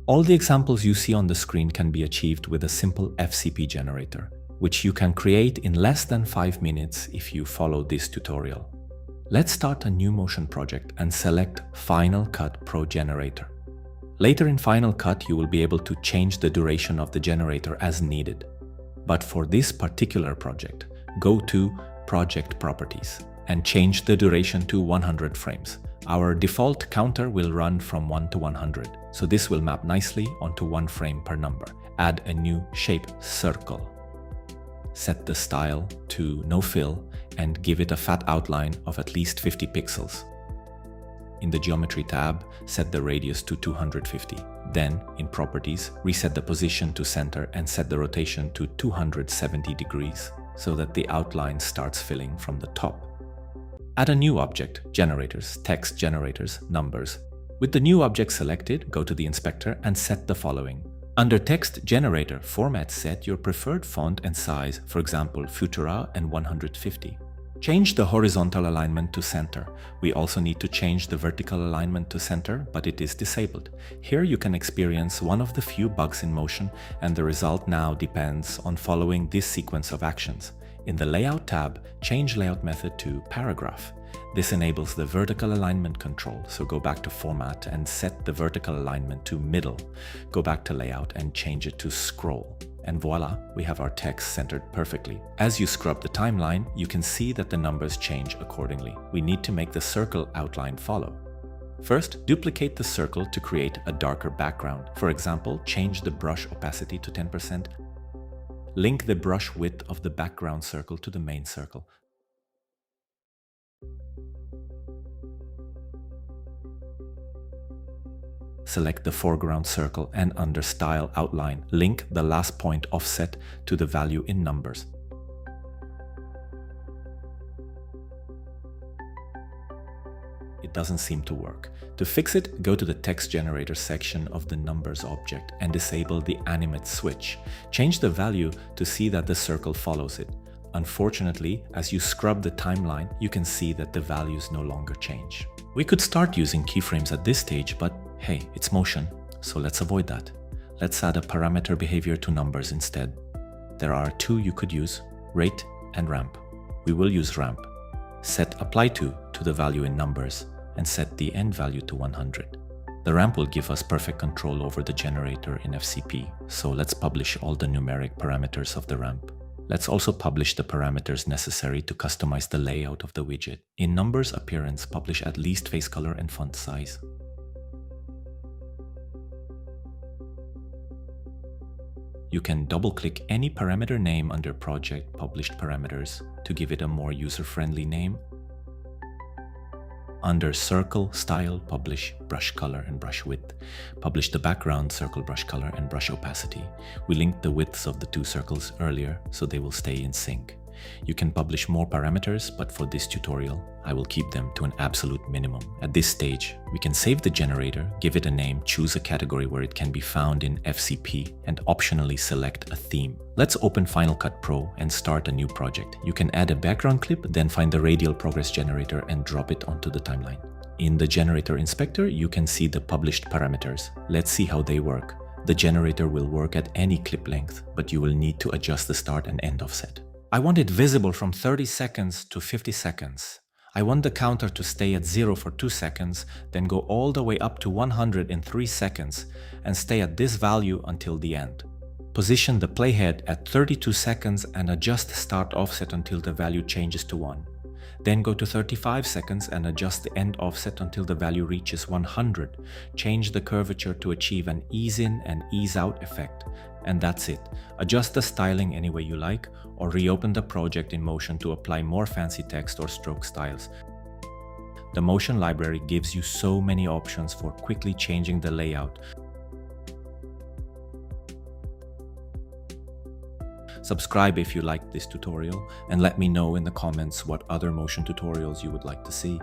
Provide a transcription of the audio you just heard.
All the examples you see on the screen can be achieved with a simple FCP generator, which you can create in less than 5 minutes if you follow this tutorial. Let's start a new motion project and select Final Cut Pro Generator. Later in Final Cut, you will be able to change the duration of the generator as needed. But for this particular project, go to Project Properties and change the duration to 100 frames. Our default counter will run from 1 to 100, so this will map nicely onto 1 frame per number. Add a new shape circle. Set the style to no fill and give it a fat outline of at least 50 pixels. In the Geometry tab, set the radius to 250. Then, in Properties, reset the position to center and set the rotation to 270 degrees so that the outline starts filling from the top. Add a new object, Generators, Text Generators, Numbers. With the new object selected, go to the inspector and set the following. Under Text Generator format, set your preferred font and size, for example, Futura and 150. Change the horizontal alignment to center. We also need to change the vertical alignment to center, but it is disabled. Here you can experience one of the few bugs in Motion, and the result now depends on following this sequence of actions. In the Layout tab, change Layout Method to Paragraph. This enables the vertical alignment control, so go back to Format and set the vertical alignment to Middle. Go back to Layout and change it to Scroll. And voila, we have our text centered perfectly. As you scrub the timeline, you can see that the numbers change accordingly. We need to make the circle outline follow. First, duplicate the circle to create a darker background. For example, change the brush opacity to 10%. Link the brush width of the background circle to the main circle. Select the foreground circle and under Style Outline, link the last point offset to the value in numbers. It doesn't seem to work. To fix it, go to the Text Generator section of the Numbers object and disable the Animate switch. Change the value to see that the circle follows it. Unfortunately, as you scrub the timeline, you can see that the values no longer change. We could start using keyframes at this stage, but hey, it's Motion, so let's avoid that. Let's add a parameter behavior to numbers instead. There are 2 you could use, rate and ramp. We will use ramp. Set apply to the value in numbers and set the end value to 100. The ramp will give us perfect control over the generator in FCP, so let's publish all the numeric parameters of the ramp. Let's also publish the parameters necessary to customize the layout of the widget. In Numbers Appearance, publish at least face color and font size. You can double-click any parameter name under Project Published Parameters to give it a more user-friendly name. Under Circle Style, publish brush color and brush width. Publish the background, circle brush color and brush opacity. We linked the widths of the 2 circles earlier, so they will stay in sync. You can publish more parameters, but for this tutorial, I will keep them to an absolute minimum. At this stage, we can save the generator, give it a name, choose a category where it can be found in FCP, and optionally select a theme. Let's open Final Cut Pro and start a new project. You can add a background clip, then find the Radial progress generator and drop it onto the timeline. In the Generator Inspector, you can see the published parameters. Let's see how they work. The generator will work at any clip length, but you will need to adjust the start and end offset. I want it visible from 30 seconds to 50 seconds. I want the counter to stay at 0 for 2 seconds, then go all the way up to 100 in 3 seconds, and stay at this value until the end. Position the playhead at 32 seconds and adjust the start offset until the value changes to 1. Then go to 35 seconds and adjust the end offset until the value reaches 100. Change the curvature to achieve an ease in and ease out effect. And that's it. Adjust the styling any way you like, or reopen the project in Motion to apply more fancy text or stroke styles. The Motion library gives you so many options for quickly changing the layout. Subscribe if you liked this tutorial, and let me know in the comments what other Motion tutorials you would like to see.